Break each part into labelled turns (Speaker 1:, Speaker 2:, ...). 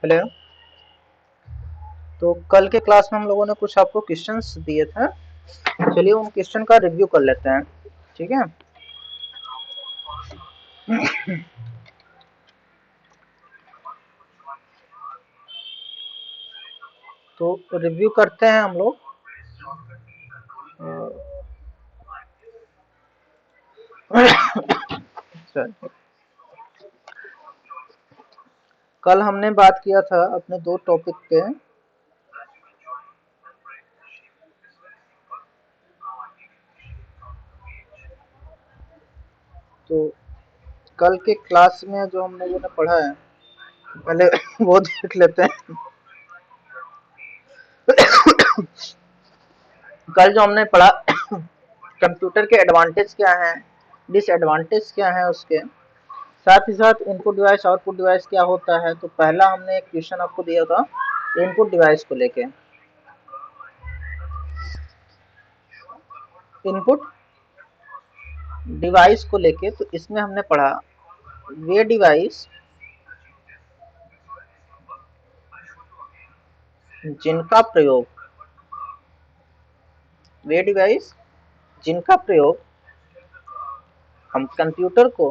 Speaker 1: Hello. तो कल के क्लास में हम लोगों ने कुछ आपको क्वेश्चंस दिए थे। चलिए उन क्वेश्चन का रिव्यू कर लेते हैं। ठीक है। तो रिव्यू करते हैं हम लोग। कल हमने बात किया था अपने दो टॉपिक पे। तो कल के क्लास में जो हम लोगों ने पढ़ा है पहले वो देख लेते हैं। कल जो हमने पढ़ा कंप्यूटर के एडवांटेज क्या हैं, डिसएडवांटेज क्या है उसके, साथ ही साथ इनपुट डिवाइस आउटपुट डिवाइस क्या होता है। तो पहला हमने एक क्वेश्चन आपको दिया था इनपुट डिवाइस को लेके। इनपुट डिवाइस को लेके तो इसमें हमने पढ़ा वे डिवाइस जिनका प्रयोग वे डिवाइस जिनका प्रयोग हम कंप्यूटर को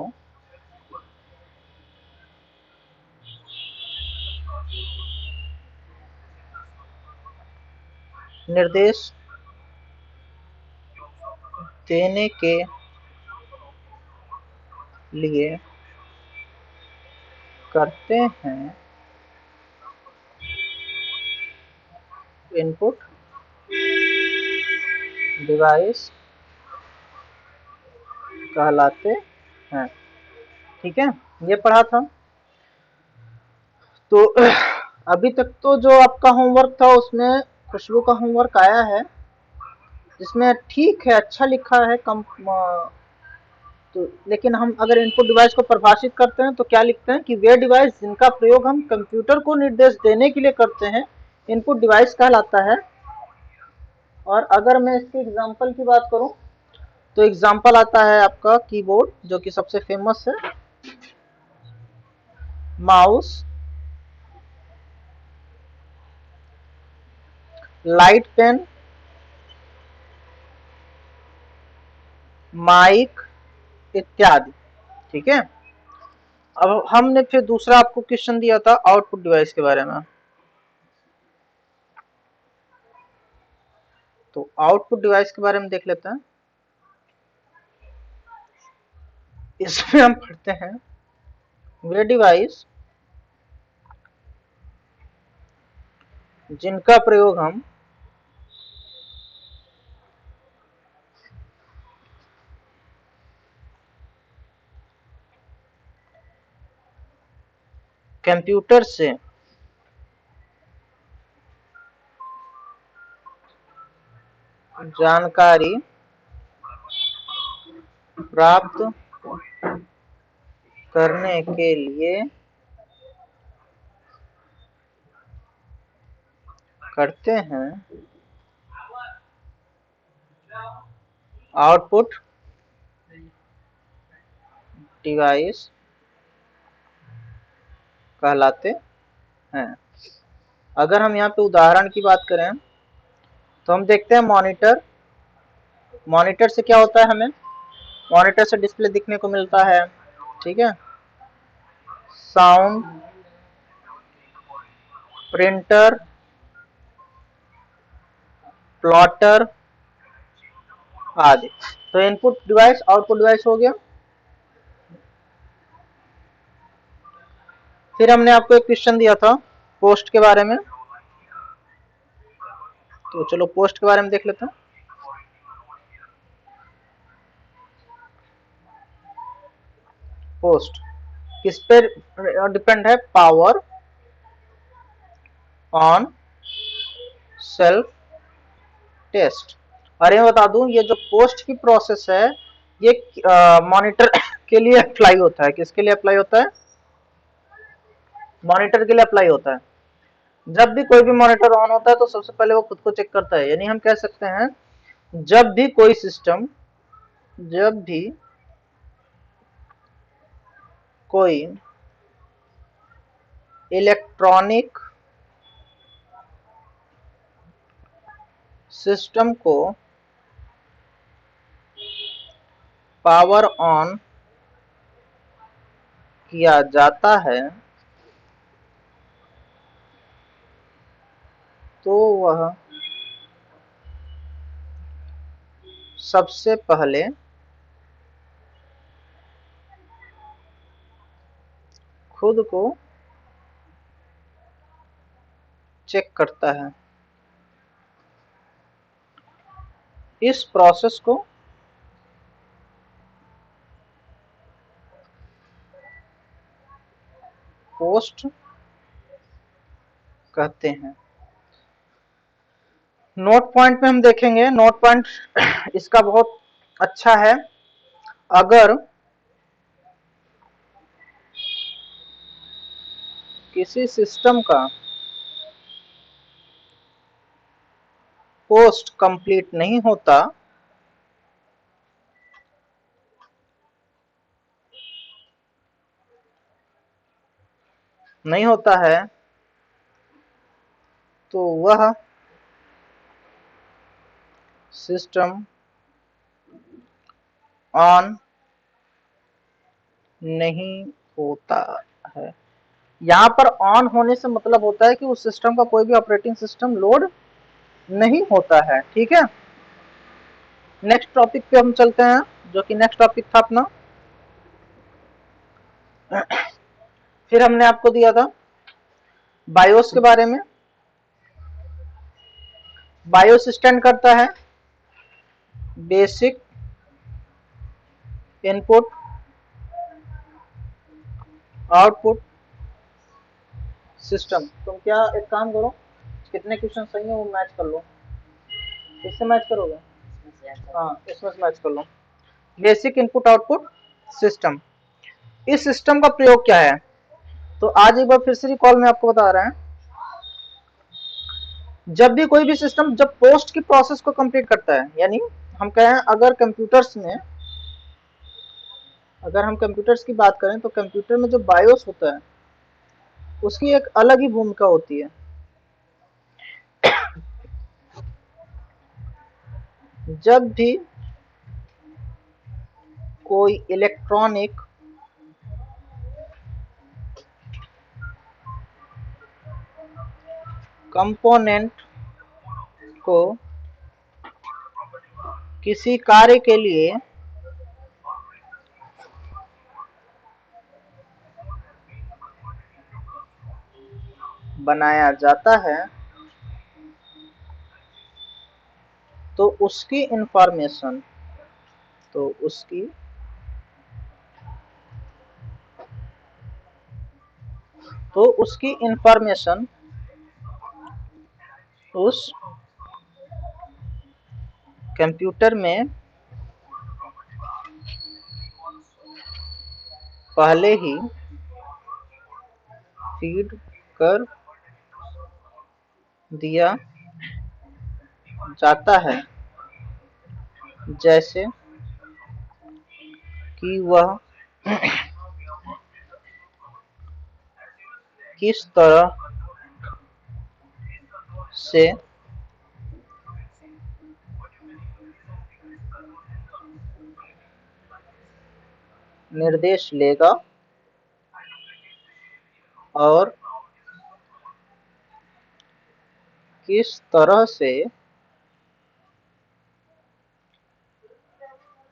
Speaker 1: निर्देश देने के लिए करते हैं। इनपुट डिवाइस कहलाते हैं। ठीक है, ये पढ़ा था। तो अभी तक तो जो आपका होमवर्क था उसमें खुशबू का होमवर्क आया है, जिसमें ठीक है, अच्छा लिखा है कम। तो लेकिन हम अगर इनपुट डिवाइस को परिभाषित करते हैं तो क्या लिखते हैं कि वे डिवाइस जिनका प्रयोग हम कंप्यूटर को निर्देश देने के लिए करते हैं इनपुट डिवाइस कहलाता है। और अगर मैं इसके एग्जांपल की बात करूं तो एग्जांपल आता है आपका कीबोर्ड, जो कि सबसे फेमस है, माउस, लाइट पेन, माइक इत्यादि। ठीक है। अब हमने फिर दूसरा आपको क्वेश्चन दिया था आउटपुट डिवाइस के बारे में। तो आउटपुट डिवाइस के बारे में देख लेते हैं। इसमें हम पढ़ते हैं वे डिवाइस जिनका प्रयोग हम कंप्यूटर से जानकारी प्राप्त करने के लिए करते हैं। आउटपुट डिवाइस कहलाते हैं। अगर हम यहाँ पे उदाहरण की बात करें तो हम देखते हैं मॉनिटर। मॉनिटर से क्या होता है, हमें मॉनिटर से डिस्प्ले दिखने को मिलता है। ठीक है। साउंड, प्रिंटर, प्लॉटर आदि। तो इनपुट डिवाइस आउटपुट डिवाइस हो गया। फिर हमने आपको एक क्वेश्चन दिया था पोस्ट के बारे में। तो चलो पोस्ट के बारे में देख लेते हैं। पोस्ट किस पे डिपेंड है? Power on self test. और ये बता दूं, ये जो पोस्ट की प्रोसेस है ये मॉनिटर के लिए अप्लाई होता है। किसके लिए अप्लाई होता है? मॉनिटर के लिए अप्लाई होता है। जब भी कोई भी मॉनिटर ऑन होता है तो सबसे पहले वो खुद को चेक करता है। यानी हम कह सकते हैं जब भी कोई सिस्टम, जब भी कोई इलेक्ट्रॉनिक सिस्टम को पावर ऑन किया जाता है तो वह सबसे पहले खुद को चेक करता है। इस प्रोसेस को पोस्ट कहते हैं। नोट पॉइंट में हम देखेंगे, नोट पॉइंट इसका बहुत अच्छा है। अगर किसी सिस्टम का पोस्ट कंप्लीट नहीं होता है तो वह सिस्टम ऑन नहीं होता है। यहां पर ऑन होने से मतलब होता है कि उस सिस्टम का कोई भी ऑपरेटिंग सिस्टम लोड नहीं होता है। ठीक है, नेक्स्ट टॉपिक पे हम चलते हैं, जो कि नेक्स्ट टॉपिक था अपना, फिर हमने आपको दिया था बायोस के बारे में। बायोस स्टैंड करता है बेसिक इनपुट आउटपुट सिस्टम। तुम क्या एक काम करो, कितने क्वेश्चन सही है वो मैच कर लो। इससे मैच करोगे? हाँ, इसमें से मैच कर लो। बेसिक इनपुट आउटपुट सिस्टम, इस सिस्टम का प्रयोग क्या है? तो आज एक बार फिर से रिकॉल में आपको बता रहे हैं, जब भी कोई भी सिस्टम जब पोस्ट की प्रोसेस को कंप्लीट करता है, यानी हम कहें अगर कंप्यूटर्स में, अगर हम कंप्यूटर्स की बात करें तो कंप्यूटर में जो बायोस होता है उसकी एक अलग ही भूमिका होती है। जब भी कोई इलेक्ट्रॉनिक कंपोनेंट को किसी कार्य के लिए बनाया जाता है तो उसकी इंफॉर्मेशन, उस कंप्यूटर में पहले ही फीड कर दिया जाता है, जैसे कि वह किस तरह से निर्देश लेगा और किस तरह से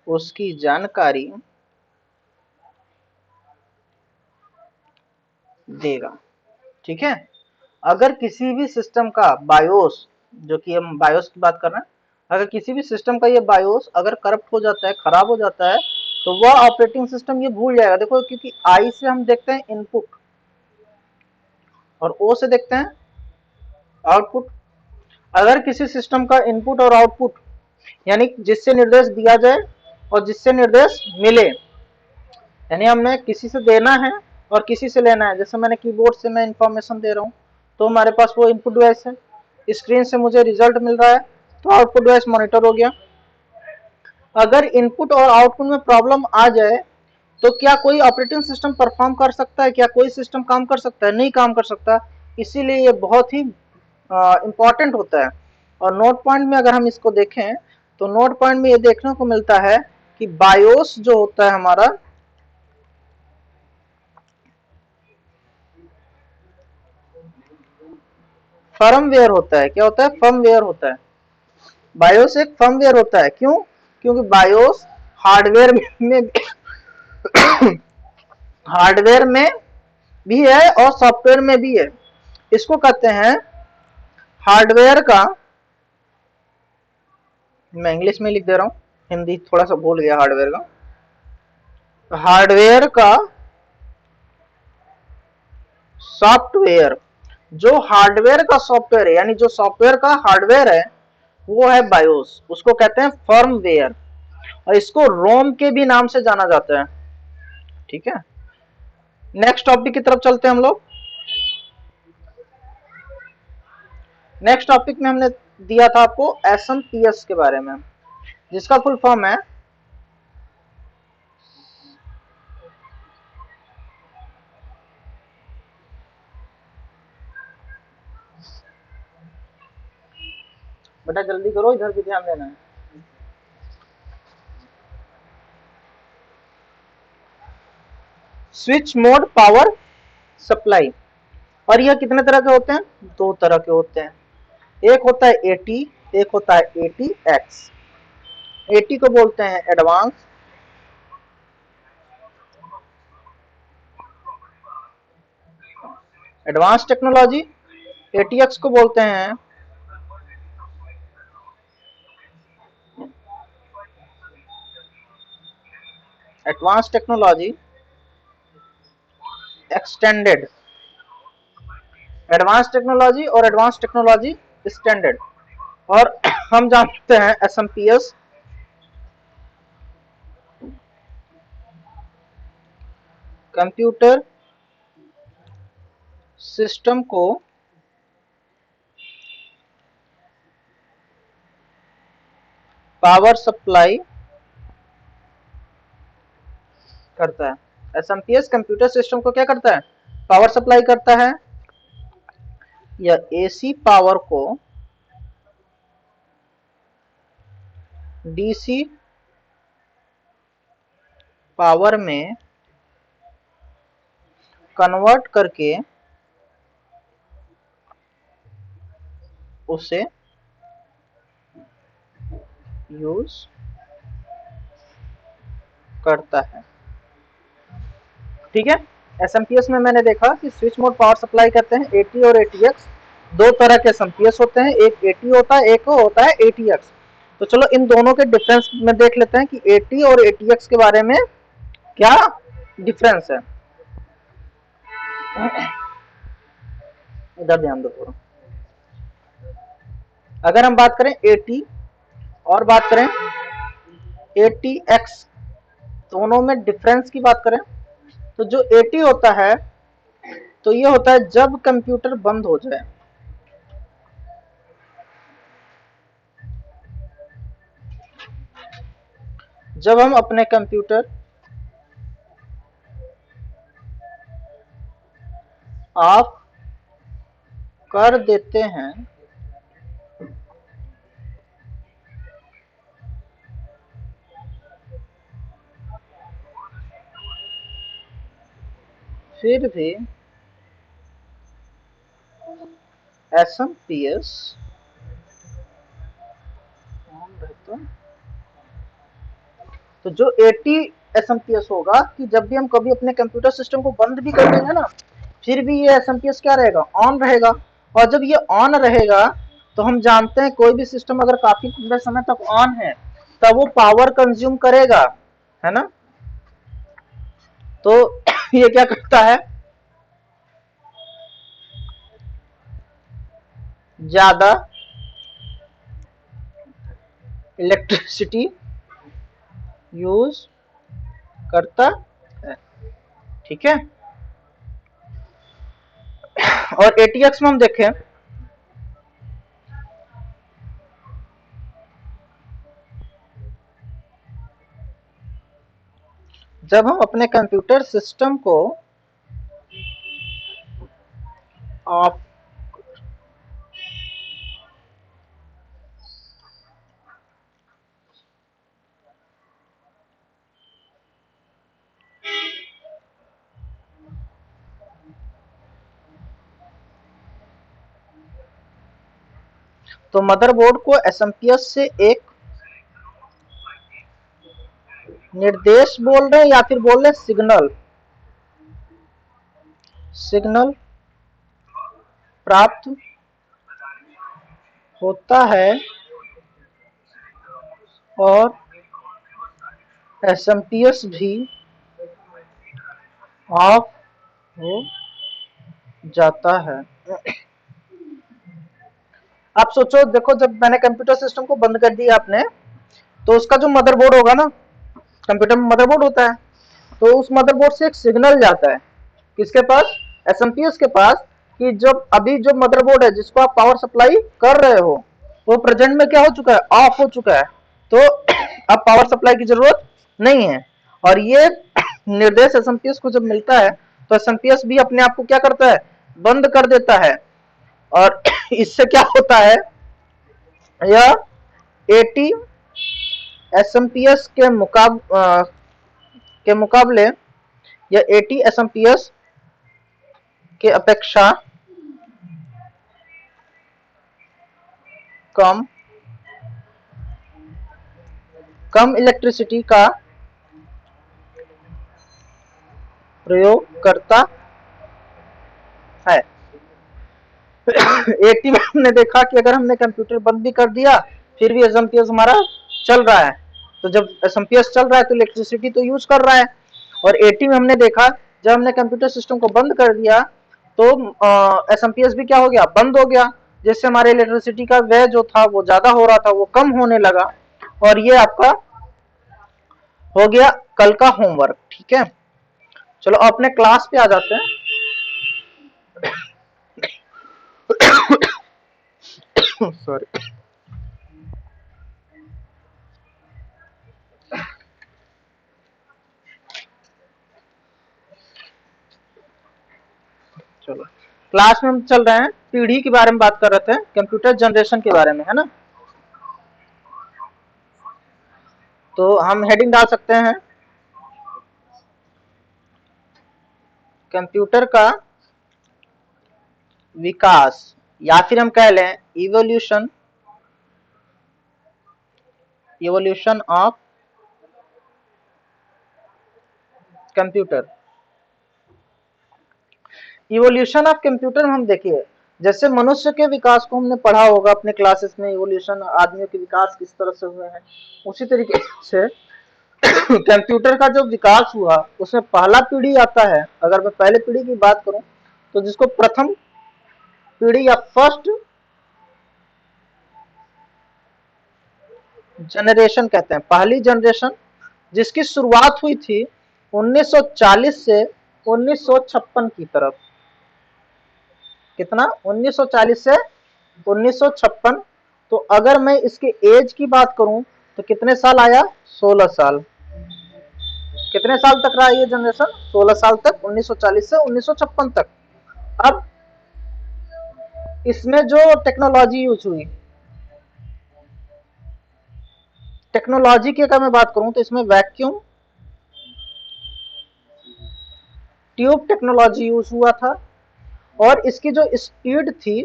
Speaker 1: उसकी जानकारी देगा। ठीक है, अगर किसी भी सिस्टम का बायोस, जो कि हम बायोस की बात कर रहे हैं, अगर किसी भी सिस्टम का ये बायोस अगर करप्ट हो जाता है, खराब हो जाता है, तो वह ऑपरेटिंग सिस्टम ये भूल जाएगा। देखो, क्योंकि आई से हम देखते हैं इनपुट और ओ से देखते हैं आउटपुट। अगर किसी सिस्टम का इनपुट और आउटपुट, यानी जिससे निर्देश दिया जाए और जिससे निर्देश मिले, यानी हमने किसी से देना है और किसी से लेना है, जैसे मैंने कीबोर्ड से मैं इंफॉर्मेशन दे रहा हूँ तो हमारे पास वो इनपुट डिवाइस है, स्क्रीन से मुझे रिजल्ट मिल रहा है तो आउटपुट डिवाइस मॉनिटर हो गया। अगर इनपुट और आउटपुट में प्रॉब्लम आ जाए तो क्या कोई ऑपरेटिंग सिस्टम परफॉर्म कर सकता है, क्या कोई सिस्टम काम कर सकता है? नहीं काम कर सकता। इसीलिए ये बहुत ही इंपॉर्टेंट होता है। और नोट पॉइंट में अगर हम इसको देखें तो नोट पॉइंट में ये देखने को मिलता है कि बायोस जो होता है हमारा, फर्मवेयर होता है। क्या होता है? फर्मवेयर होता है। बायोस एक फर्मवेयर होता है। क्यों? क्योंकि बायोस हार्डवेयर में हार्डवेयर में भी है और सॉफ्टवेयर में भी है। इसको कहते हैं हार्डवेयर का, मैं इंग्लिश में लिख दे रहा हूं, हिंदी थोड़ा सा भूल गया हार्डवेयर का। हार्डवेयर का सॉफ्टवेयर, जो हार्डवेयर का सॉफ्टवेयर है, यानी जो सॉफ्टवेयर का हार्डवेयर है, वो है बायोस, उसको कहते हैं फर्मवेयर। और इसको रोम के भी नाम से जाना जाता है। ठीक है, नेक्स्ट टॉपिक की तरफ चलते हैं हम लोग। नेक्स्ट टॉपिक में हमने दिया था आपको एसएमपीएस के बारे में, जिसका फुल फॉर्म है बेटा जल्दी करो, इधर भी ध्यान देना है। Switch mode power supply. और यह कितने तरह के होते हैं? दो तरह के होते हैं। एक होता है एटी, एक होता है एटी एक्स। एटी को बोलते हैं एडवांस टेक्नोलॉजी। एटीएक्स को बोलते हैं advance technology extended. Advance technology और एडवांस टेक्नोलॉजी स्टैंडर्ड। और हम जानते हैं एसएमपीएस, कंप्यूटर सिस्टम को पावर सप्लाई करता है। एसएमपीएस कंप्यूटर सिस्टम को क्या करता है? पावर सप्लाई करता है। यह एसी पावर को डीसी पावर में कन्वर्ट करके उसे यूज करता है। ठीक है, एसएमपीएस में मैंने देखा कि स्विच मोड पावर सप्लाई करते हैं एटी और एटीएक्स। दो तरह के एसएमपीएस होते हैं, एक एटी होता है, एक होता है एटीएक्स। तो चलो इन दोनों के डिफरेंस में देख लेते हैं कि एटी और एटीएक्स के बारे में क्या डिफरेंस है। इधर ध्यान दो थोड़ा। अगर हम बात करें एटी और बात करें एटीएक्स, दोनों में डिफरेंस की बात करें तो जो एटी होता है तो ये होता है जब कंप्यूटर बंद हो जाए। जब हम अपने कंप्यूटर ऑफ कर देते हैं फिर भी एसएमपीएस ऑन रहता। तो जो 80 एसएमपीएस होगा कि जब भी हम कभी अपने कंप्यूटर सिस्टम को बंद भी कर देंगे ना, फिर भी ये एसएमपीएस क्या रहेगा? ऑन रहेगा। और जब ये ऑन रहेगा तो हम जानते हैं कोई भी सिस्टम अगर काफी लंबे समय तक ऑन है तब वो पावर कंज्यूम करेगा, है ना। तो ये क्या करता है? ज्यादा इलेक्ट्रिसिटी यूज करता है। ठीक है, और एटीएक्स में हम देखें जब हम अपने कंप्यूटर सिस्टम को ऑफ तो मदरबोर्ड को एसएमपीएस से एक निर्देश बोल रहे हैं या फिर बोल रहे हैं सिग्नल सिग्नल प्राप्त होता है और एसएमपीएस भी ऑफ हो जाता है। आप सोचो, देखो, जब मैंने कंप्यूटर सिस्टम को बंद कर दिया आपने, तो उसका जो मदरबोर्ड होगा ना, कंप्यूटर में मदरबोर्ड होता है, तो उस मदरबोर्ड से एक सिग्नल जाता है किसके पास, एसएमपीएस के पास, कि जब अभी जो मदरबोर्ड है जिसको आप पावर सप्लाई कर रहे हो वो प्रेजेंट में क्या हो चुका है, ऑफ हो चुका है, तो अब पावर सप्लाई की जरूरत नहीं है। और ये निर्देश एसएमपीएस को जब मिलता है तो एसएमपीएस भी अपने आप को क्या करता है, बंद कर देता है। और इससे क्या होता है, यह 80 एसएमपीएस के मुकाबले या 80 एसएमपीएस के अपेक्षा कम इलेक्ट्रिसिटी का प्रयोग करता है। 80 में हमने देखा कि अगर हमने कंप्यूटर बंद भी कर दिया फिर भी एसएमपीएस हमारा चल रहा है, तो जब एसएमपीएस चल रहा है तो इलेक्ट्रिसिटी तो यूज कर रहा है। और 80 में हमने देखा जब हमने कंप्यूटर सिस्टम को बंद कर दिया तो एसएमपीएस भी क्या हो गया, बंद हो गया, जिससे हमारे इलेक्ट्रिसिटी का व्यय जो था वो ज्यादा हो रहा था वो कम होने लगा। और ये आपका हो गया कल का होमवर्क। ठीक है, चलो अपने क्लास पे आ जाते हैं। सॉरी, चलो क्लास में हम चल रहे हैं, पीढ़ी के बारे में बात कर रहे थे, कंप्यूटर जनरेशन के बारे में, है ना। तो हम हेडिंग डाल सकते हैं कंप्यूटर का विकास, या फिर हम कह लें evolution of computer. Evolution of computer में हम देखिए, जैसे मनुष्य के विकास को हमने पढ़ा होगा अपने क्लासेस में, इवोल्यूशन आदमियों के विकास किस तरह से हुए हैं, उसी तरीके से कंप्यूटर का जो विकास हुआ उसमें पहला पीढ़ी आता है। अगर मैं पहले पीढ़ी की बात करूं तो जिसको प्रथम पीढ़ी या फर्स्ट जनरेशन कहते हैं, पहली जनरेशन, जिसकी शुरुआत हुई थी 1940 से 1956 की तरफ। कितना, 1940 से 1956। तो अगर मैं इसके एज की बात करूं तो कितने साल आया, 16 साल। कितने साल तक रहा ये जनरेशन, 16 साल तक, 1940 से 1956 तक। अब इसमें जो टेक्नोलॉजी यूज हुई, टेक्नोलॉजी की अगर मैं बात करूं तो इसमें वैक्यूम ट्यूब टेक्नोलॉजी यूज हुआ था। और इसकी जो स्पीड थी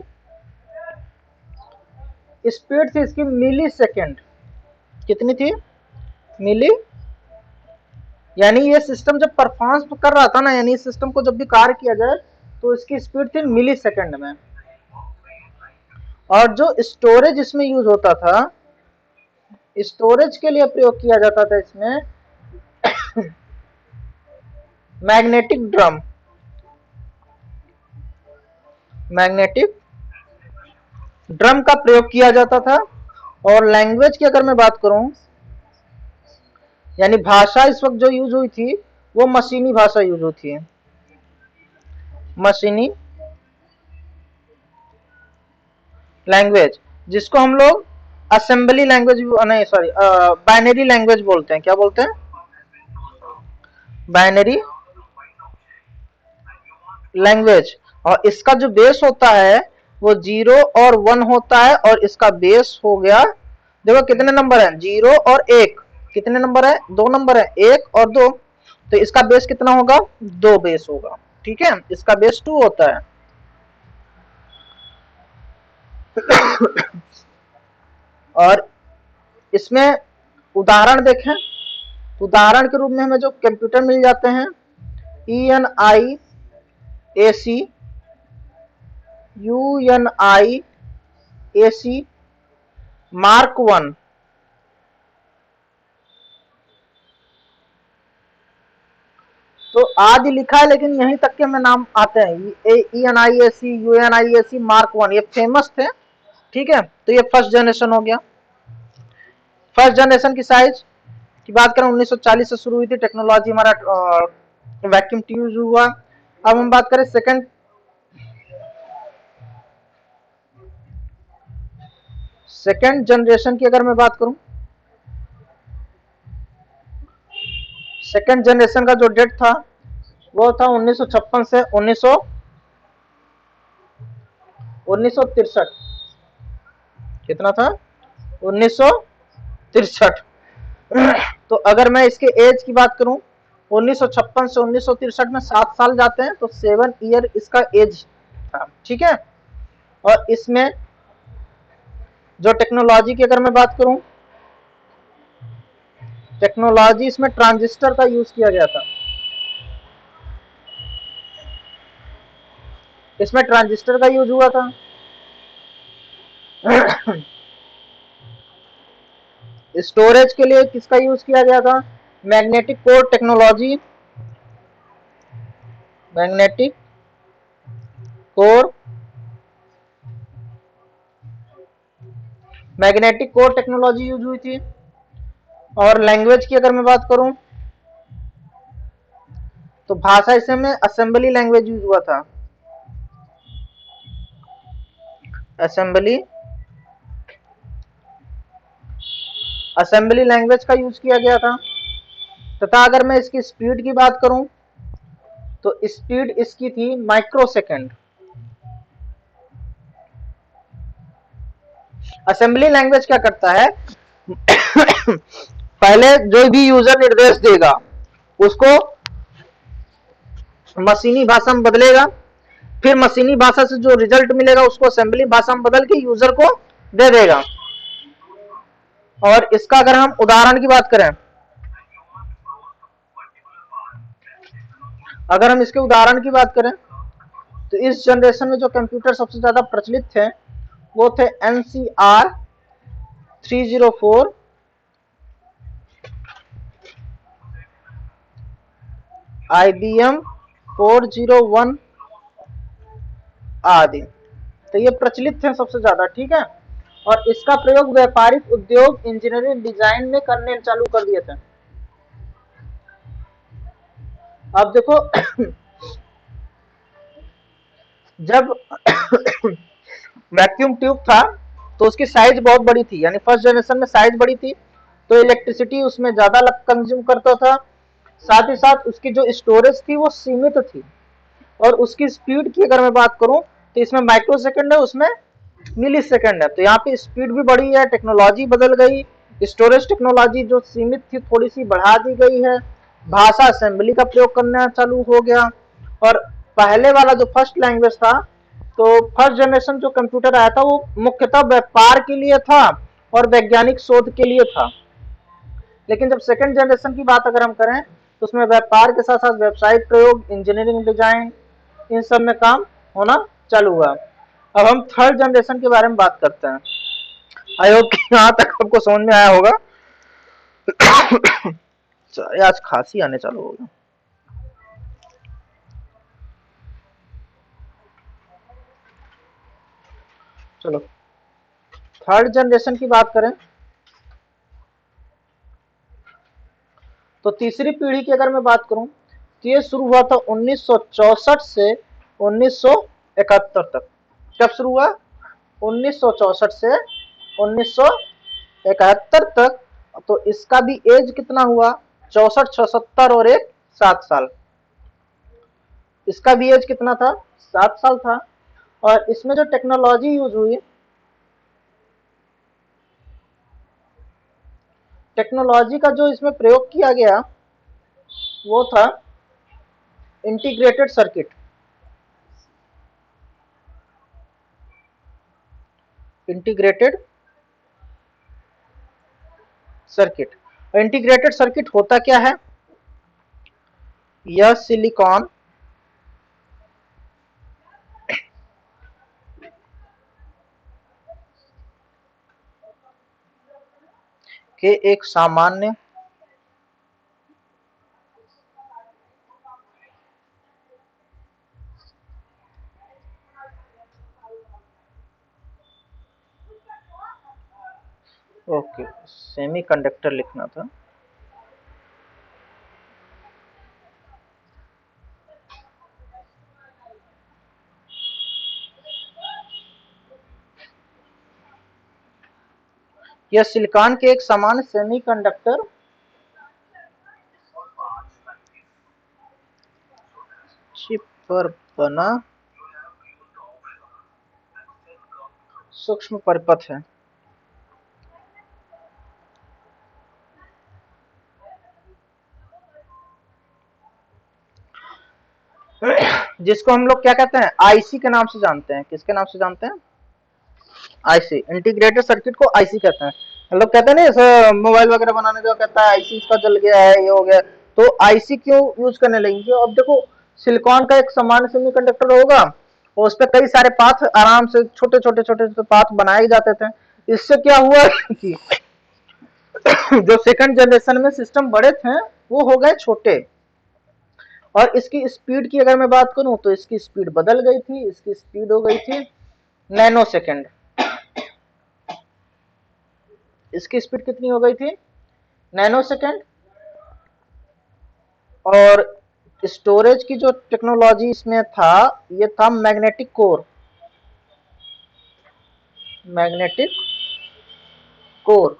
Speaker 1: इसकी मिली सेकेंड। कितनी थी, मिली, यानी ये सिस्टम जब परफॉर्मेंस कर रहा था ना, यानी इस सिस्टम को जब भी कार्य किया जाए तो इसकी स्पीड थी मिली सेकेंड में। और जो स्टोरेज इसमें यूज होता था, स्टोरेज के लिए प्रयोग किया जाता था इसमें मैग्नेटिक ड्रम का प्रयोग किया जाता था। और लैंग्वेज की अगर मैं बात करूं, यानी भाषा इस वक्त जो यूज हुई थी वो मशीनी भाषा यूज होती है, मशीनी लैंग्वेज, जिसको हम लोग असेंबली लैंग्वेज, नहीं सॉरी, बाइनरी लैंग्वेज बोलते हैं। क्या बोलते हैं, बाइनरी लैंग्वेज, और इसका जो बेस होता है वो 0 और 1 होता है, और इसका बेस हो गया, देखो कितने नंबर है, 0 और 1, कितने नंबर है, 2 नंबर है, 1 और 2, तो इसका बेस कितना होगा, 2 बेस होगा, ठीक है, इसका बेस 2 होता है। और इसमें उदाहरण देखें, उदाहरण के रूप में हमें जो कंप्यूटर मिल जाते हैं, ENIAC, UNIAC मार्क 1, तो आदि लिखा है लेकिन यहीं तक के हमें नाम आते हैं, ENIAC UNIAC मार्क 1, ये फेमस थे, ठीक है, तो ये फर्स्ट जनरेशन हो गया। फर्स्ट जनरेशन की साइज की बात करें 1940 से शुरू हुई थी टेक्नोलॉजी, हमारा वैक्यूम ट्यूब हुआ। अब हम बात करें सेकंड जनरेशन की, अगर मैं बात करूं, सेकंड जनरेशन का जो डेट था वो था 1956 से 1963, कितना था, 1963। तो अगर मैं इसके एज की बात करूं, 1956 से 1963 में 7 साल जाते हैं, तो 7 ईयर इसका एज था, ठीक है। और इसमें जो टेक्नोलॉजी की अगर मैं बात करूं, टेक्नोलॉजी इसमें ट्रांजिस्टर का यूज किया गया था, इसमें ट्रांजिस्टर का यूज हुआ था। स्टोरेज के लिए किसका यूज किया गया था, magnetic core technology, magnetic core, magnetic core technology use हुई थी। और लैंग्वेज की अगर मैं बात करूं, तो भाषा इसमें असेंबली लैंग्वेज यूज हुआ था, असेंबली असेंबली लैंग्वेज का यूज किया गया था। तथा अगर मैं इसकी स्पीड की बात करूं, तो स्पीड इसकी थी माइक्रो सेकेंड। असेंबली लैंग्वेज क्या करता है, पहले जो भी यूजर निर्देश देगा उसको मशीनी भाषा में बदलेगा, फिर मशीनी भाषा से जो रिजल्ट मिलेगा उसको असेंबली भाषा में बदल के यूजर को दे देगा। और इसका अगर हम उदाहरण की बात करें, अगर हम इसके उदाहरण की बात करें, तो इस जनरेशन में जो कंप्यूटर सबसे ज्यादा प्रचलित थे वो थे NCR 304, IBM 401 आदि, तो ये प्रचलित थे सबसे ज्यादा, ठीक है। और इसका प्रयोग व्यापारिक, उद्योग, इंजीनियरिंग, डिजाइन में करने चालू कर दिए थे। अब देखो, जब वैक्यूम ट्यूब था तो उसकी साइज बहुत बड़ी थी, यानी फर्स्ट जनरेशन में साइज बड़ी थी, तो इलेक्ट्रिसिटी उसमें ज्यादा कंज्यूम करता था, साथ ही साथ उसकी जो स्टोरेज थी वो सीमित थी। और उसकी स्पीड की अगर मैं बात करूं, तो इसमें माइक्रो सेकेंड है, उसमें मिली सेकेंड है, तो यहाँ पे स्पीड भी बढ़ी है, टेक्नोलॉजी बदल गई, स्टोरेज टेक्नोलॉजी जो सीमित थी थोड़ी सी बढ़ा दी गई है, भाषा असेंबली का प्रयोग करना चालू हो गया। और पहले वाला जो फर्स्ट लैंग्वेज था, तो फर्स्ट जनरेशन जो कंप्यूटर आया था वो मुख्यतः व्यापार के लिए था और वैज्ञानिक शोध के लिए था। लेकिन जब सेकंड जनरेशन की बात अगर हम करें, तो उसमें व्यापार के साथ साथ व्यवसायिक प्रयोग, इंजीनियरिंग, डिजाइन, इन सब में काम होना चालू हुआ। अब हम थर्ड जनरेशन के बारे में बात करते हैं। आई होप कि यहाँ तक आपको समझ में आया होगा। आज खांसी आने चालू हो गया। चलो थर्ड जनरेशन की बात करें, तो तीसरी पीढ़ी की अगर मैं बात करूं, तो ये शुरू हुआ था 1964 से 1971 तक। कब शुरू हुआ, 1964 से 1971 तक। तो इसका भी एज कितना हुआ, 64, 76 और 1 7 साल। इसका भी एज कितना था? 7 साल था। और इसमें जो टेक्नोलॉजी यूज हुई, टेक्नोलॉजी का जो इसमें प्रयोग किया गया वो था integrated circuit. Integrated circuit. Integrated circuit होता क्या है? यह सिलिकॉन के एक सामान्य ओके, सेमीकंडक्टर लिखना था। यह सिलिकॉन के एक समान सेमीकंडक्टर चिप पर बना सूक्ष्म परिपथ है। जिसको हम लोग क्या कहते हैं? आईसी के नाम से जानते हैं। किसके नाम से जानते हैं? आईसी। इंटीग्रेटेड सर्किट को आईसी कहते हैं। हम लोग कहते हैं ना, जैसे मोबाइल वगैरह बनाने का कहता है आईसी इसका जल गया है, ये हो गया, तो आईसी क्यों यूज करने लगेंगे? अब देखो, सिलिकॉन का एक सामान्य सेमीकंडक्टर होगा और उस पर कई सारे पाथ आराम से छोटे छोटे छोटे छोटे पाथ बनाए जाते थे। इससे क्या हुआ कि जो सेकंड जनरेशन में सिस्टम बड़े थे वो हो गए छोटे। और इसकी स्पीड की अगर मैं बात करूं तो इसकी स्पीड बदल गई थी। इसकी स्पीड हो गई थी नैनो सेकेंड। इसकी स्पीड कितनी हो गई थी? Nano second. और स्टोरेज की जो टेक्नोलॉजी इसमें था, ये था मैग्नेटिक कोर। Magnetic core.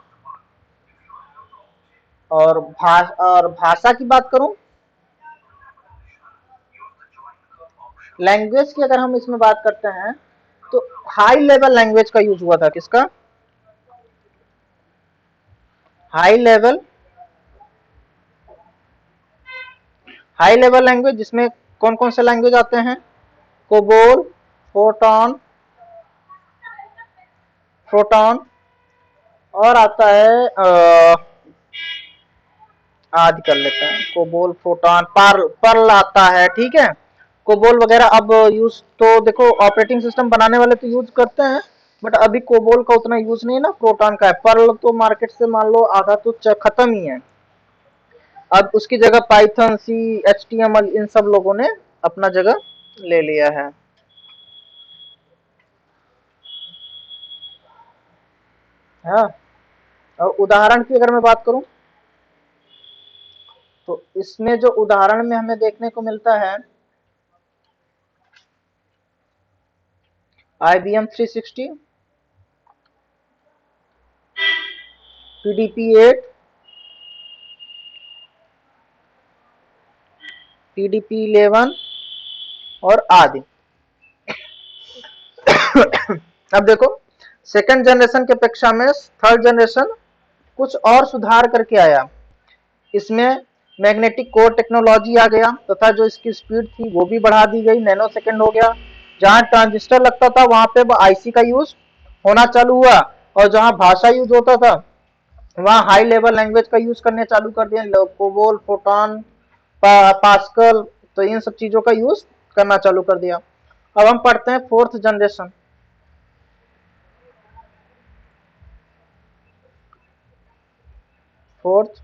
Speaker 1: और भाषा की बात करूं, लैंग्वेज की अगर हम इसमें बात करते हैं तो हाई लेवल लैंग्वेज का यूज हुआ था। किसका? High level. High level language जिसमें कौन कौन से लैंग्वेज आते हैं? कोबोल, फोटॉन, प्रोटॉन, और आता है आज कर लेते हैं कोबोल, फोटॉन, पर्ल आता है, ठीक है। कोबोल वगैरह अब यूज तो देखो ऑपरेटिंग सिस्टम बनाने वाले तो यूज करते हैं, बट अभी कोबोल का उतना यूज नहीं है ना, प्रोटॉन का है। पर्ल तो मार्केट से मान लो आधा तो खत्म ही है। अब उसकी जगह पाइथन, सी, HTML इन सब लोगों ने अपना जगह ले लिया है। हाँ। और उदाहरण की अगर मैं बात करूं तो इसमें जो उदाहरण में हमें देखने को मिलता है IBM 360, PDP-8, PDP-11 और आदि। अब देखो, सेकंड जनरेशन की अपेक्षा में थर्ड जनरेशन कुछ और सुधार करके आया। इसमें मैग्नेटिक कोर टेक्नोलॉजी आ गया तथा जो इसकी स्पीड थी वो भी बढ़ा दी गई, नैनो सेकंड हो गया। जहां ट्रांजिस्टर लगता था वहां पे आईसी का यूज होना चालू हुआ, और जहां भाषा यूज होता था वहां हाई लेवल लैंग्वेज का यूज करने चालू कर दिया। कोबोल, फोटॉन, पास्कल, तो इन सब चीजों का यूज करना चालू कर दिया। अब हम पढ़ते हैं fourth generation. Fourth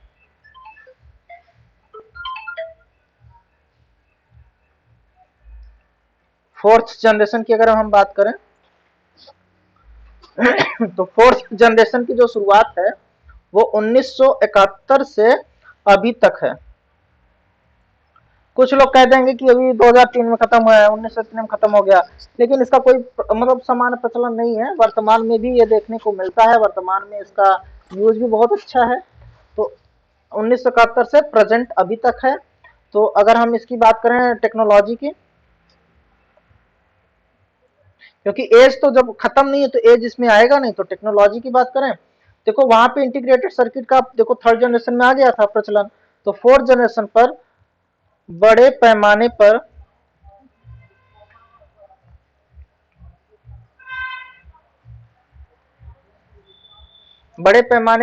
Speaker 1: fourth generation की अगर हम बात करें तो फोर्थ जनरेशन की जो शुरुआत है वो 1971 से अभी तक है। कुछ लोग कह देंगे कि अभी 2003 में खत्म हुआ है, 1903 में खत्म हो गया, लेकिन इसका कोई मतलब समान प्रचलन नहीं है। वर्तमान में भी ये देखने को मिलता है, वर्तमान में इसका यूज भी बहुत अच्छा है। तो 1971 से प्रेजेंट अभी तक है। तो अगर हम इसकी बात करें टेक्नोलॉजी की, क्योंकि एज तो जब खत्म नहीं है तो एज इसमें आएगा नहीं, तो टेक्नोलॉजी की बात करें, देखो वहां पे इंटीग्रेटेड सर्किट का देखो थर्ड जनरेशन में आ गया था प्रचलन, तो फोर्थ जनरेशन पर बड़े पैमाने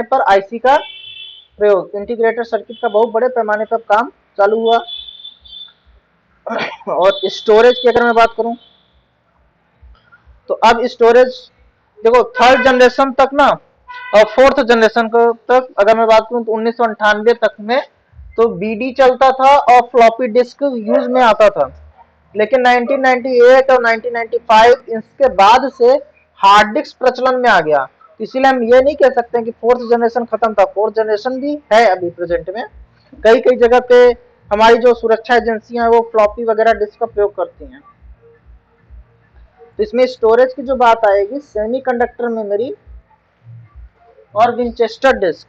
Speaker 1: पर आईसी का प्रयोग, इंटीग्रेटेड सर्किट का बहुत बड़े पैमाने पर काम चालू हुआ। और स्टोरेज की अगर मैं बात करूं, तो अब स्टोरेज देखो थर्ड जनरेशन तक ना, और फोर्थ जनरेशन को तक अगर मैं बात करूं तो 1998 तक में तो बीडी चलता था और फ्लॉपी डिस्क यूज में आता था। लेकिन 1998 और 1995 इसके बाद से हार्ड डिस्क प्रचलन में आ गया, इसीलिए हम ये नहीं कह सकते कि फोर्थ जनरेशन खत्म था, फोर्थ जनरेशन भी है अभी प्रेजेंट में। कई कई जगह पे हमारी जो सुरक्षा एजेंसियां हैं वो फ्लॉपी वगैरह डिस्क का प्रयोग करती हैं। तो इसमें स्टोरेज की जो बात आएगी, सेमीकंडक्टर मेमोरी और विंचेस्टर डिस्क।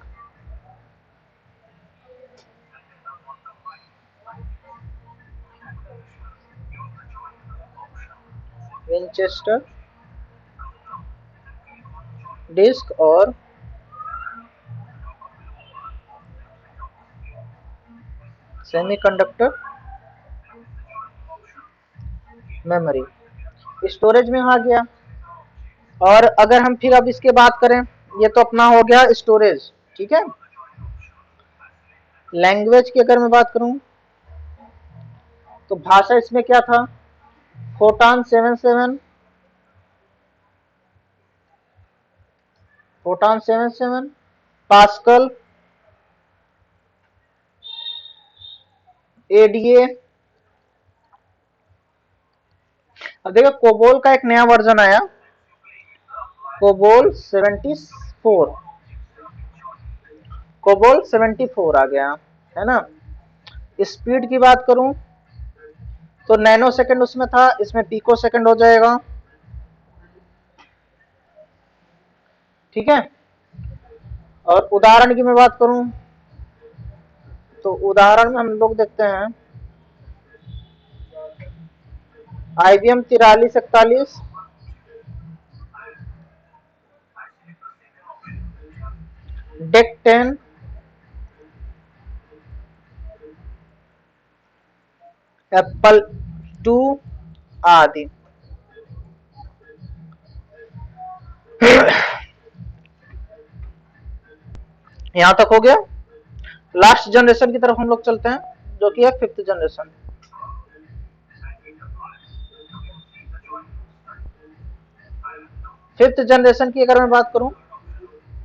Speaker 1: विंचेस्टर डिस्क और सेमीकंडक्टर मेमोरी स्टोरेज में आ गया। और अगर हम फिर अब इसके बात करें, ये तो अपना हो गया स्टोरेज, ठीक है। लैंग्वेज की अगर मैं बात करूं तो भाषा इसमें क्या था, फोटान 77, पास्कल, एडीए। अब देखो कोबोल का एक नया वर्जन आया, कोबोल 74, कोबोल 74 आ गया है ना। स्पीड की बात करूं तो नैनो सेकंड उसमें था, इसमें पिको सेकंड हो जाएगा, ठीक है। और उदाहरण की मैं बात करूं तो उदाहरण में हम लोग देखते हैं IBM 4341, डेक 10, एप्पल 2 आदि। यहां तक हो गया। लास्ट जनरेशन की तरफ हम लोग चलते हैं, जो कि है फिफ्थ जनरेशन। फिफ्थ जनरेशन की अगर मैं बात करूं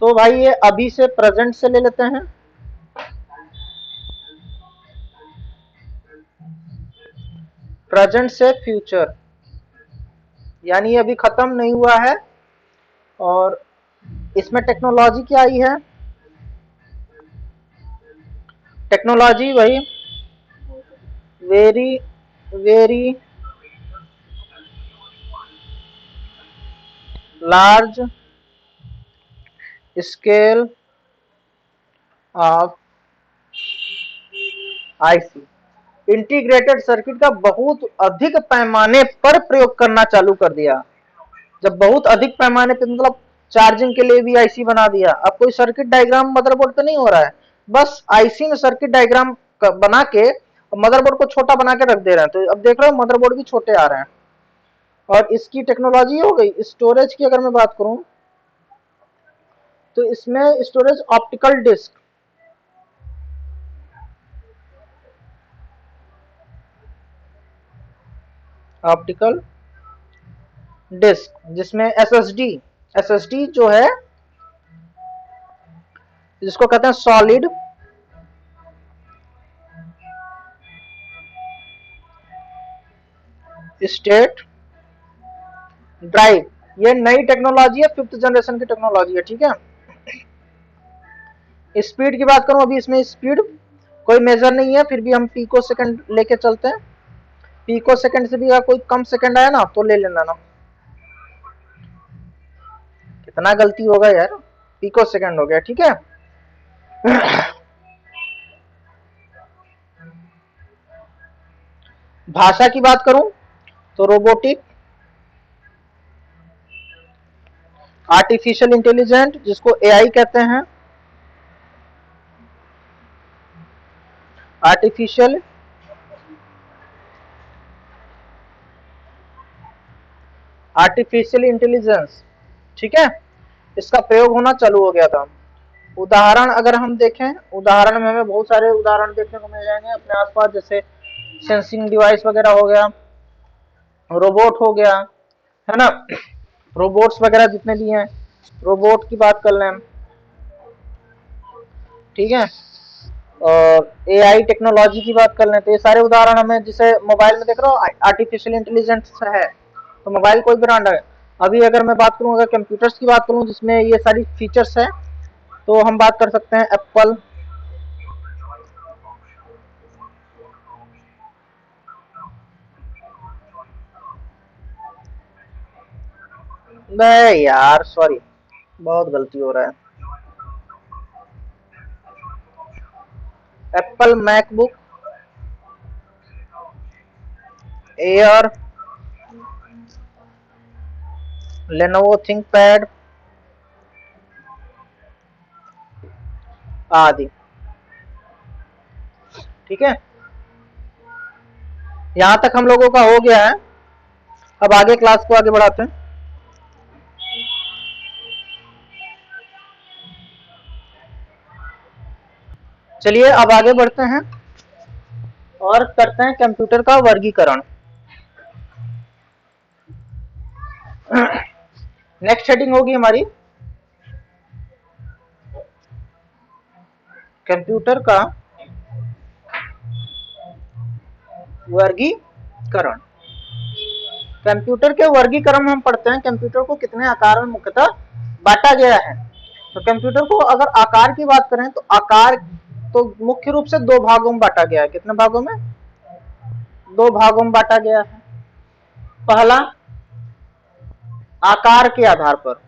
Speaker 1: तो भाई ये अभी से प्रेजेंट से ले लेते हैं, प्रेजेंट से फ्यूचर, यानी ये अभी खत्म नहीं हुआ है। और इसमें टेक्नोलॉजी क्या आई है, टेक्नोलॉजी वही very very large scale of IC, integrated circuit का बहुत अधिक पैमाने पर प्रयोग करना चालू कर दिया। जब बहुत अधिक पैमाने पे मतलब चार्जिंग के लिए भी आईसी बना दिया। अब कोई सर्किट डायग्राम मदरबोर्ड पे नहीं हो रहा है, बस आईसी में सर्किट डायग्राम बना के मदरबोर्ड को छोटा बना के रख दे रहे हैं, तो अब देख रहे हो मदरबोर्ड भी छोटे आ रहे हैं। और इसकी टेक्नोलॉजी हो गई। स्टोरेज की अगर मैं बात करूं तो इसमें storage optical disc, optical disc जिसमें एसएसडी जो है जिसको कहते हैं सॉलिड स्टेट ड्राइव, ये नई टेक्नोलॉजी है, फिफ्थ जनरेशन की टेक्नोलॉजी है, ठीक है। स्पीड की बात करूं, अभी इसमें स्पीड कोई मेजर नहीं है, फिर भी हम पीको सेकंड लेके चलते हैं। पीको सेकंड से भी अगर कोई कम सेकंड आया ना तो ले लेना ना, कितना गलती होगा यार, पीको सेकंड हो गया, ठीक है। भाषा की बात करूं तो रोबोटिक, आर्टिफिशियल इंटेलिजेंट जिसको एआई कहते हैं, आर्टिफिशियल आर्टिफिशियल इंटेलिजेंस, ठीक है, इसका प्रयोग होना चालू हो गया था। उदाहरण अगर हम देखें, उदाहरण में हमें बहुत सारे उदाहरण देखने को मिल जाएंगे अपने आसपास, जैसे सेंसिंग डिवाइस वगैरह हो गया, रोबोट हो गया, है ना, रोबोट्स वगैरह जितने भी हैं, रोबोट की बात कर लें हम, ठीक है, और एआई टेक्नोलॉजी की बात कर लें, तो ये सारे उदाहरण हमें, जिसे मोबाइल में देख रहा हूँ आर्टिफिशियल इंटेलिजेंस है, तो मोबाइल कोई ब्रांड है। अभी अगर मैं बात करूँ, अगर कंप्यूटर्स की बात करूँ जिसमें ये सारी फीचर्स है, तो हम बात कर सकते हैं एप्पल, नहीं यार सॉरी, बहुत गलती हो रहा है, Apple MacBook air, Lenovo ThinkPad आदि, ठीक है, यहां तक हम लोगों का हो गया है। अब आगे क्लास को आगे बढ़ाते हैं। चलिए अब आगे बढ़ते हैं और करते हैं कंप्यूटर का वर्गीकरण। नेक्स्ट हेडिंग होगी हमारी कंप्यूटर का वर्गीकरण। कंप्यूटर के वर्गीकरण में हम पढ़ते हैं कंप्यूटर को कितने आकार में मुख्यतः बांटा गया है। तो कंप्यूटर को अगर आकार की बात करें तो आकार तो मुख्य रूप से दो भागों में बांटा गया है। कितने भागों में? दो भागों में बांटा गया है। पहला आकार के आधार पर,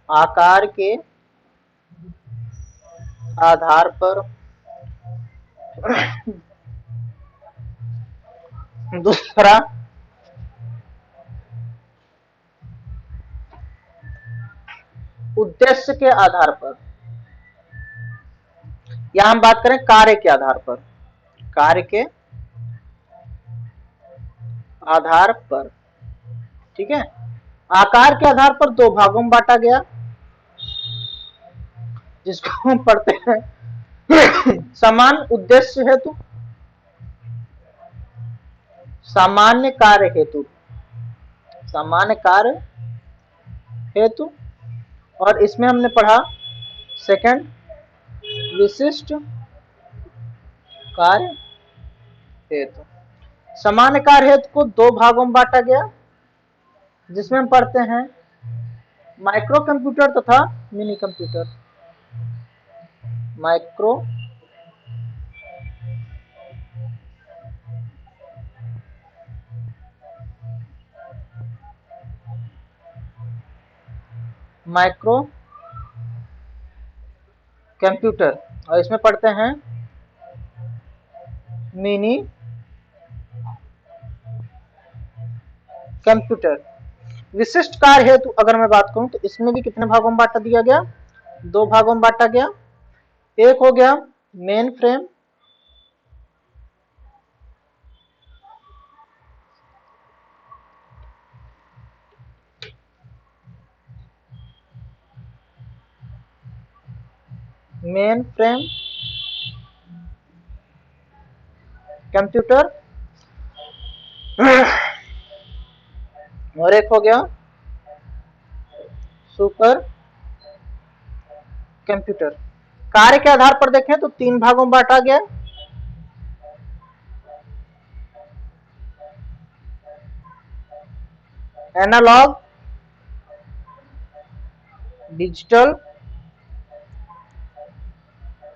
Speaker 1: आकार के आधार पर दूसरा उद्देश्य के आधार पर, या हम बात करें कार्य के आधार पर, कार्य के आधार पर, ठीक है। आकार के आधार पर दो भागों में बांटा गया, जिसको हम पढ़ते हैं समान उद्देश्य हेतु, सामान्य कार्य हेतु, सामान्य कार्य हेतु, और इसमें हमने पढ़ा सेकंड विशिष्ट कार्य हेतु। सामान्य कार्य हेतु को दो भागों में बांटा गया, जिसमें हम पढ़ते हैं माइक्रो कंप्यूटर तथा mini computer. Micro micro computer, और इसमें पढ़ते हैं मिनी कंप्यूटर। विशिष्ट कार्य हेतु अगर मैं बात करूं तो इसमें भी कितने भागों में बांटा दिया गया? दो भागों में बांटा गया। एक हो गया main frame, main frame computer, और एक हो गया सुपर कंप्यूटर। कार्य के आधार पर देखें तो तीन भागों में बांटा गया। एनालॉग, डिजिटल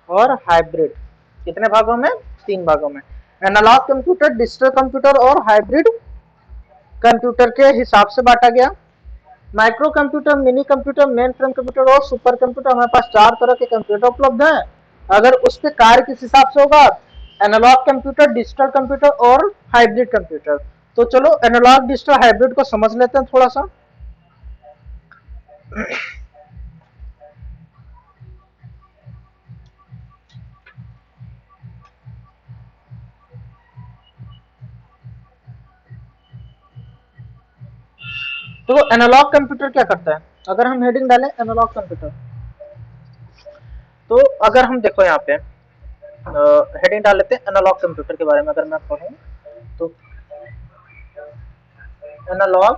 Speaker 1: और हाइब्रिड। कितने भागों में? तीन भागों में। एनालॉग कंप्यूटर, डिजिटल कंप्यूटर और हाइब्रिड कंप्यूटर के हिसाब से बांटा गया। Micro computer, mini computer, main frame computer और सुपर कंप्यूटर, हमारे पास चार तरह के कंप्यूटर उपलब्ध हैं। अगर उसके कार्य किस हिसाब से होगा, एनालॉग कंप्यूटर, डिजिटल कंप्यूटर और हाइब्रिड कंप्यूटर। तो चलो एनालॉग डिजिटल हाइब्रिड को समझ लेते हैं थोड़ा सा। तो एनालॉग कंप्यूटर क्या करता है, अगर हम हेडिंग डालें एनालॉग कंप्यूटर, तो अगर हम देखो यहाँ पे हेडिंग डाल लेते हैं एनालॉग कंप्यूटर के बारे में, अगर मैं पढ़ूं तो एनालॉग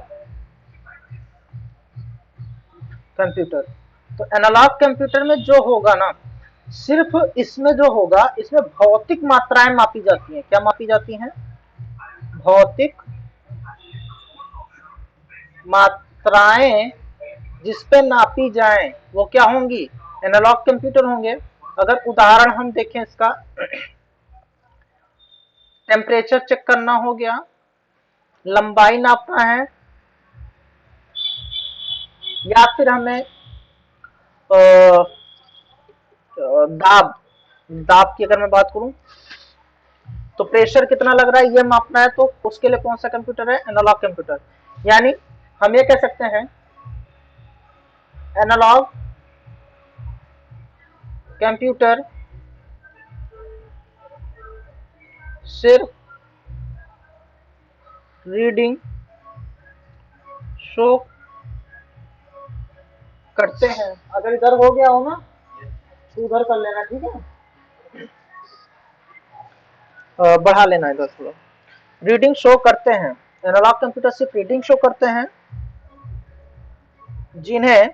Speaker 1: कंप्यूटर। तो एनालॉग कंप्यूटर में जो होगा ना, सिर्फ इसमें जो होगा, इसमें भौतिक मात्राएं मापी जाती हैं। क्या मापी जाती हैं? भौतिक मात्राएं जिस पे नापी जाएं वो क्या होंगी? एनालॉग कंप्यूटर होंगे। अगर उदाहरण हम देखें इसका, टेम्परेचर चेक करना हो गया, लंबाई नापना है, या फिर हमें दाब दाब की अगर मैं बात करूं, तो प्रेशर कितना लग रहा है ये मापना है, तो उसके लिए कौन सा कंप्यूटर है? Analogue computer. यानी हम ये कह सकते हैं एनालॉग कंप्यूटर सिर्फ रीडिंग शो करते हैं। अगर इधर हो गया हो ना तो उधर कर लेना, ठीक है, बढ़ा लेना इधर थोड़ा। रीडिंग शो करते हैं, एनालॉग कंप्यूटर सिर्फ रीडिंग शो करते हैं जिन्हें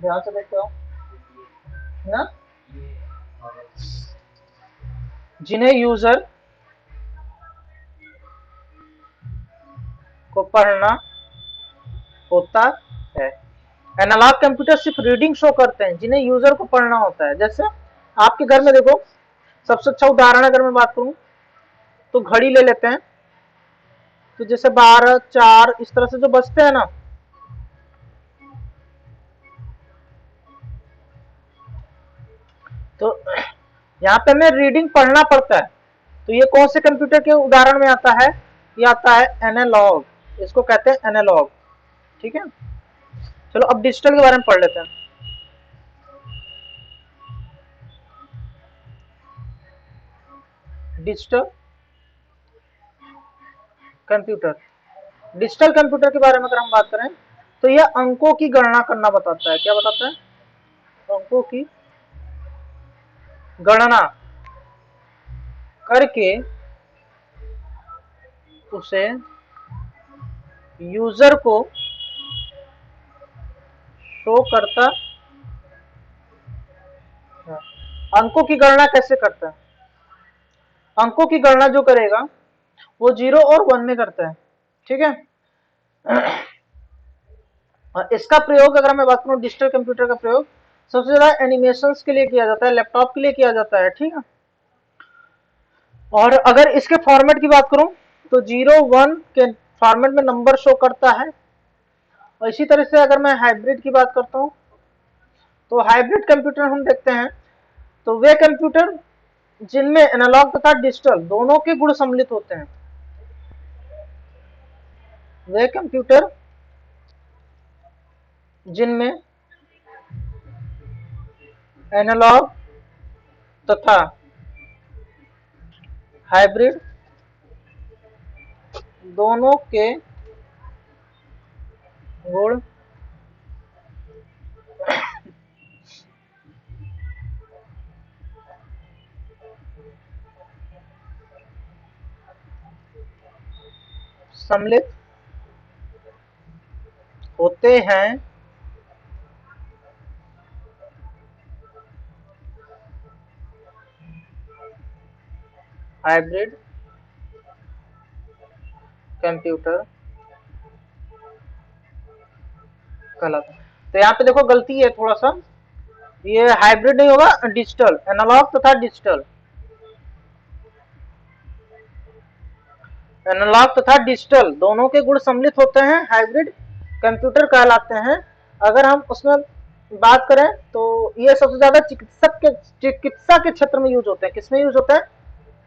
Speaker 1: ध्यान से देखते हो ना, जिन्हें यूजर को पढ़ना होता है। एनालॉग कंप्यूटर सिर्फ रीडिंग शो करते हैं जिन्हें यूजर को पढ़ना होता है। जैसे आपके घर में देखो, सबसे अच्छा उदाहरण अगर मैं बात करूं तो घड़ी ले लेते हैं। तो जैसे 12, 4 इस तरह से जो बजते हैं ना, तो यहाँ पे हमें रीडिंग पढ़ना पड़ता है। तो ये कौन से कंप्यूटर के उदाहरण में आता है? ये आता है एनालॉग, इसको कहते हैं एनालॉग, ठीक है। चलो अब डिजिटल के बारे में पढ़ लेते हैं। डिजिटल कंप्यूटर, डिजिटल कंप्यूटर के बारे में अगर हम बात करें तो यह अंकों की गणना करना बताता है। क्या बताता है? अंकों की गणना करके उसे यूजर को शो करता है। अंकों की गणना कैसे करता है? अंकों की गणना जो करेगा वो 0 और 1 में करता है, ठीक है। इसका प्रयोग अगर मैं बात करूं, डिजिटल कंप्यूटर का प्रयोग सबसे ज्यादा एनिमेशंस के लिए किया जाता है, लैपटॉप के लिए किया जाता है, ठीक है। और अगर इसके फॉर्मेट की बात करूं तो 0, 1 के फॉर्मेट में नंबर शो करता है। और इसी तरह से अगर मैं हाइब्रिड की बात करता हूं तो हाइब्रिड कंप्यूटर हम देखते हैं तो वे कंप्यूटर जिनमें एनालॉग तथा डिजिटल दोनों के गुण सम्मिलित होते हैं। वे कंप्यूटर जिनमें एनालॉग तथा हाइब्रिड दोनों के गुण सम्मिलित होते हैं, हाइब्रिड कंप्यूटर कहलाता है। तो यहाँ पे देखो गलती है थोड़ा सा, ये हाइब्रिड नहीं होगा, डिजिटल, एनालॉग तथा डिजिटल, एनालॉग तथा डिजिटल दोनों के गुण सम्मिलित होते हैं, हाइब्रिड कंप्यूटर कहलाते हैं। अगर हम उसमें बात करें तो ये सबसे ज्यादा चिकित्सा के क्षेत्र में यूज होते हैं। किसमें यूज होते हैं?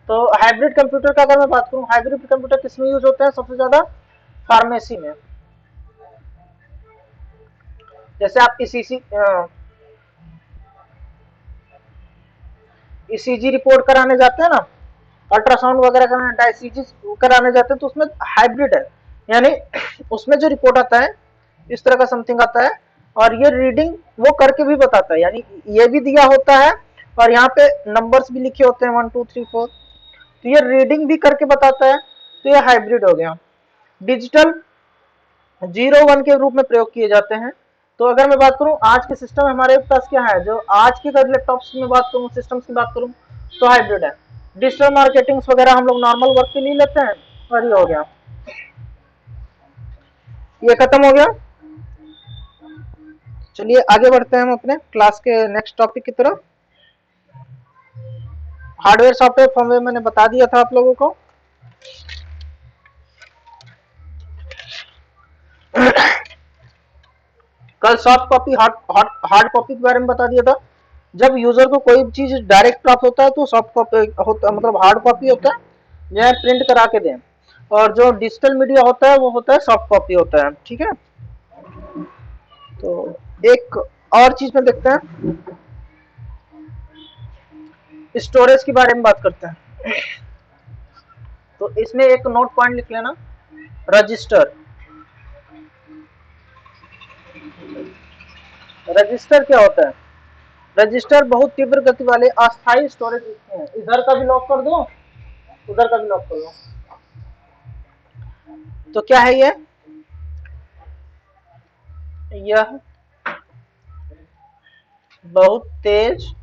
Speaker 1: तो हाइब्रिड कंप्यूटर का अगर मैं बात करूं, हाइब्रिड कंप्यूटर किसमें यूज होते हैं सबसे ज्यादा? फार्मेसी में। जैसे आप ईसीजी रिपोर्ट कराने जाते हैं ना, अल्ट्रासाउंड वगैरह कराने, ईसीजी कराने जाते हैं, तो उसमें हाइब्रिड है, यानी उसमें जो रिपोर्ट आता है इस तरह का समथिंग आता है, और ये रीडिंग वो करके भी बताता है, यानी ये भी दिया होता है और यहाँ पे नंबर्स भी लिखे होते हैं 1 2 3 4, तो ये रीडिंग भी करके बताता है, तो ये हाइब्रिड हो गया। डिजिटल 0 1 के रूप में प्रयोग किए जाते हैं। तो अगर मैं बात करूं आज के सिस्टम हमारे पास क्या है, जो आज के अगर लैपटॉप्स में बात करूं, सिस्टम्स की बात करूं, तो हाइब्रिड है। डिजिटल मार्केटिंग वगैरह हम लोग नॉर्मल वर्क के लिए लेते हैं, और ये हो गया, ये खत्म हो गया। चलिए आगे बढ़ते हैं हम अपने क्लास के नेक्स्ट टॉपिक की तरफ। हार्डवेयर सॉफ्टवेयर फर्मवेयर मैंने बता दिया था आप लोगों को। कल सॉफ्ट कॉपी हार्ड कॉपी के बारे में बता दिया था। जब यूजर को कोई चीज डायरेक्ट प्राप्त होता है तो सॉफ्ट कॉपी होता, मतलब हार्ड कॉपी होता है, यह प्रिंट करा के दें, और जो डिजिटल मीडिया होता है वो होता है सॉफ्ट कॉपी होता है। ठीक है, तो एक और चीज में देखते हैं, स्टोरेज के बारे में बात करते हैं। तो इसमें एक नोट पॉइंट लिख लेना, रजिस्टर। रजिस्टर क्या होता है? रजिस्टर बहुत तीव्र गति वाले अस्थायी स्टोरेज लिखते हैं। इधर का भी लॉक कर दो, उधर का भी लॉक कर दो। तो क्या है ये? यह बहुत तेज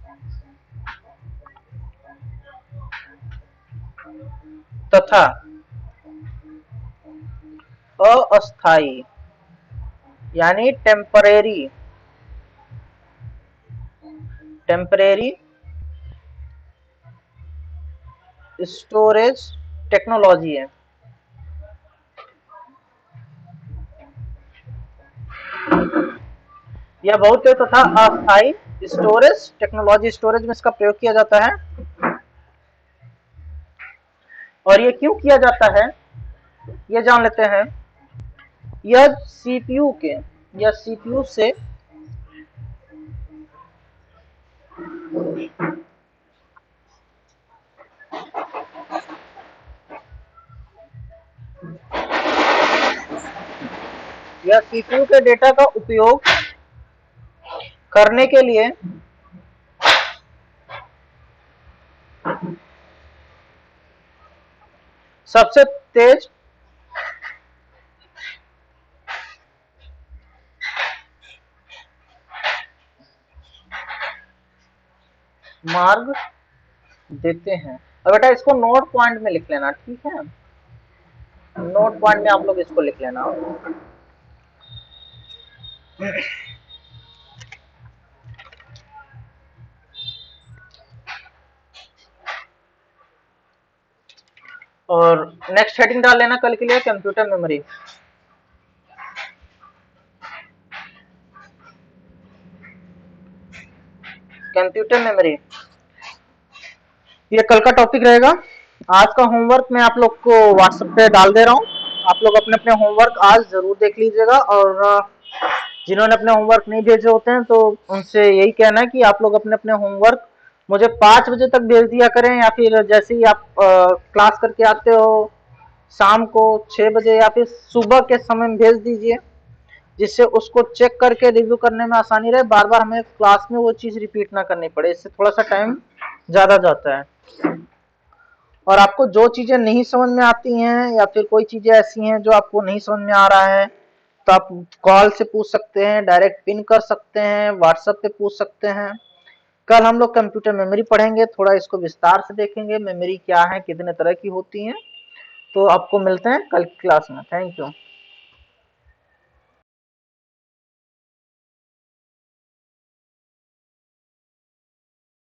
Speaker 1: तथा अस्थायी, यानी टेम्परेरी स्टोरेज टेक्नोलॉजी है। यह बहुत तेज तथा अस्थायी स्टोरेज टेक्नोलॉजी, स्टोरेज में इसका प्रयोग किया जाता है। और ये क्यों किया जाता है ये जान लेते हैं। यह सीपीयू से या सीपीयू के डेटा का उपयोग करने के लिए सबसे तेज मार्ग देते हैं। अब बेटा इसको नोट पॉइंट में लिख लेना, ठीक है, नोट पॉइंट में आप लोग इसको लिख लेना। और नेक्स्ट हेडिंग डाल लेना कल के लिए, कंप्यूटर मेमोरी। कंप्यूटर मेमोरी ये कल का टॉपिक रहेगा। आज का होमवर्क मैं आप लोग को व्हाट्सएप पे डाल दे रहा हूँ, आप लोग अपने अपने होमवर्क आज जरूर देख लीजिएगा। और जिन्होंने अपने होमवर्क नहीं भेजे होते हैं तो उनसे यही कहना है कि आप लोग अपने अपने होमवर्क मुझे 5 बजे तक भेज दिया करें, या फिर जैसे ही आप क्लास करके आते हो शाम को 6 बजे या फिर सुबह के समय में भेज दीजिए, जिससे उसको चेक करके रिव्यू करने में आसानी रहे, बार बार हमें क्लास में वो चीज रिपीट ना करनी पड़े, इससे थोड़ा सा टाइम ज्यादा जाता है। और आपको जो चीजें नहीं समझ में आती हैं या फिर कोई चीजें ऐसी हैं जो आपको नहीं समझ में आ रहा है, तो आप कॉल से पूछ सकते हैं, डायरेक्ट पिन कर सकते हैं, व्हाट्सएप पे पूछ सकते हैं। कल हम लोग कंप्यूटर मेमोरी पढ़ेंगे, थोड़ा इसको विस्तार से देखेंगे, मेमोरी क्या है, कितने तरह की होती हैं। तो आपको मिलते हैं कल की क्लास में। Thank you.